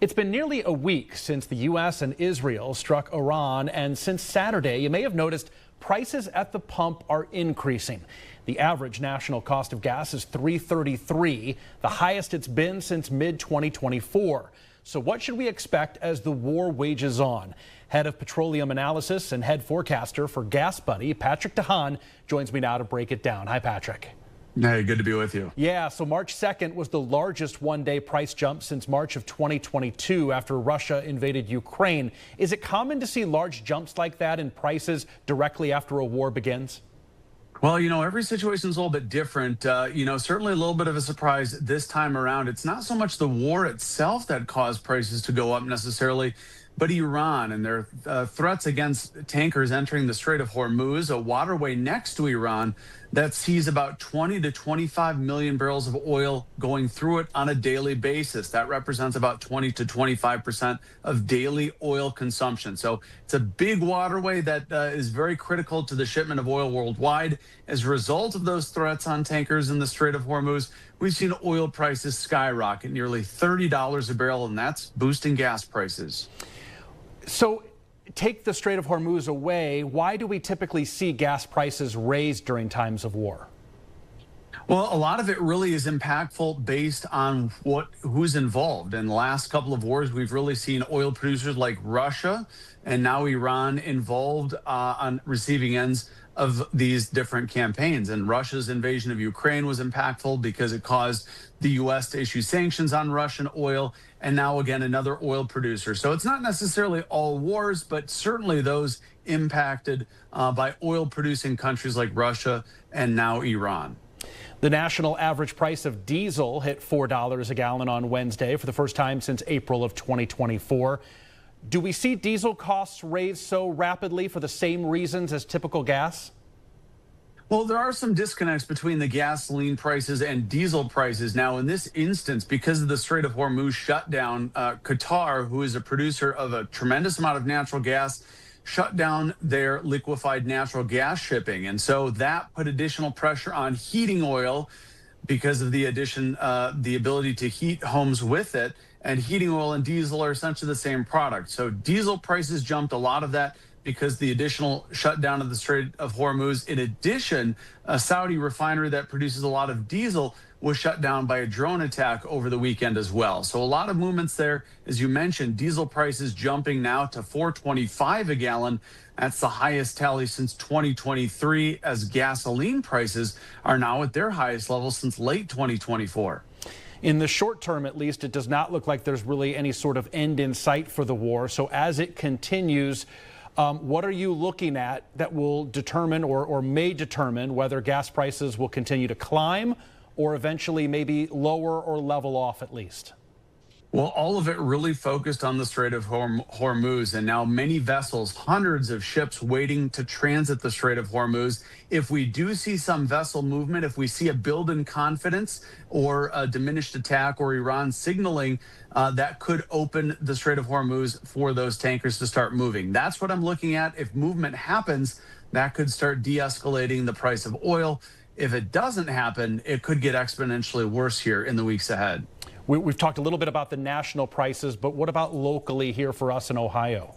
It's been nearly a week since the U.S. and Israel struck Iran, and since Saturday, you may have noticed prices at the pump are increasing. The average national cost of gas is $3.33, the highest it's been since mid-2024. So what should we expect as the war wages on? Head of Petroleum Analysis and head forecaster for GasBuddy, Patrick De Haan, joins me now to break it down. Hi, Patrick. Hey, good to be with you. Yeah, so March 2nd was the largest one-day price jump since March of 2022 after Russia invaded Ukraine. Is it common to see large jumps like that in prices directly after a war begins? Well, every situation is a little bit different. Certainly a little bit of a surprise this time around. It's not so much the war itself that caused prices to go up necessarily, but Iran and their threats against tankers entering the Strait of Hormuz, a waterway next to Iran that sees about 20 to 25 million barrels of oil going through it on a daily basis. That represents about 20 to 25% of daily oil consumption. So it's a big waterway that is very critical to the shipment of oil worldwide. As a result of those threats on tankers in the Strait of Hormuz, we've seen oil prices skyrocket nearly $30 a barrel, and that's boosting gas prices. So take the Strait of Hormuz away. Why do we typically see gas prices raised during times of war? Well, a lot of it really is impactful based on who's involved. In the last couple of wars, we've really seen oil producers like Russia and now Iran involved on receiving ends of these different campaigns. And Russia's invasion of Ukraine was impactful because it caused the U.S. to issue sanctions on Russian oil, and now again another oil producer. So it's not necessarily all wars, but certainly those impacted by oil producing countries like Russia and now Iran. The national average price of diesel hit $4 a gallon on Wednesday for the first time since April of 2024. Do we see diesel costs raised so rapidly for the same reasons as typical gas? Well, there are some disconnects between the gasoline prices and diesel prices. Now, in this instance, because of the Strait of Hormuz shutdown, Qatar, who is a producer of a tremendous amount of natural gas, shut down their liquefied natural gas shipping. And so that put additional pressure on heating oil because of the ability to heat homes with it. And heating oil and diesel are essentially the same product. So diesel prices jumped, a lot of that because the additional shutdown of the Strait of Hormuz. In addition, a Saudi refinery that produces a lot of diesel was shut down by a drone attack over the weekend as well. So a lot of movements there. As you mentioned, diesel prices jumping now to $4.25 a gallon. That's the highest tally since 2023, as gasoline prices are now at their highest level since late 2024. In the short term, at least, it does not look like there's really any sort of end in sight for the war. So as it continues, what are you looking at that will determine or may determine whether gas prices will continue to climb or eventually maybe lower or level off at least? Well, all of it really focused on the Strait of Hormuz, and now many vessels, hundreds of ships waiting to transit the Strait of Hormuz. If we do see some vessel movement, if we see a build in confidence or a diminished attack or Iran signaling, that could open the Strait of Hormuz for those tankers to start moving. That's what I'm looking at. If movement happens, that could start de-escalating the price of oil. If it doesn't happen, it could get exponentially worse here in the weeks ahead. We've talked a little bit about the national prices, but what about locally here for us in Ohio?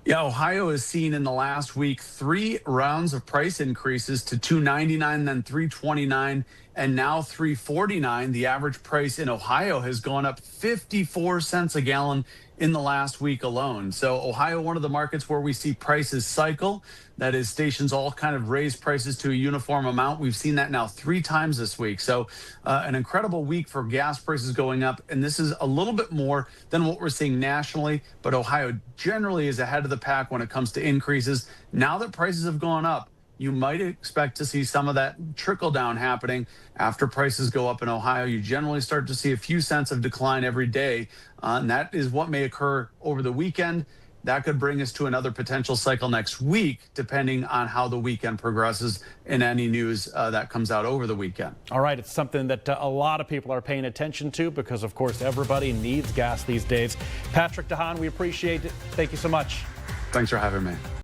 Yeah, Ohio has seen in the last week 3 rounds of price increases to $2.99, then $3.29, and now $3.49. The average price in Ohio has gone up 54 cents a gallon in the last week alone. So Ohio, one of the markets where we see prices cycle. That is, stations all kind of raise prices to a uniform amount. We've seen that now 3 times this week. So an incredible week for gas prices going up. And this is a little bit more than what we're seeing nationally. But Ohio generally is ahead of the pack when it comes to increases. Now that prices have gone up, you might expect to see some of that trickle down happening after prices go up in Ohio. You generally start to see a few cents of decline every day. And that is what may occur over the weekend. That could bring us to another potential cycle next week, depending on how the weekend progresses and any news that comes out over the weekend. All right, it's something that a lot of people are paying attention to because, of course, everybody needs gas these days. Patrick De Haan, we appreciate it. Thank you so much. Thanks for having me.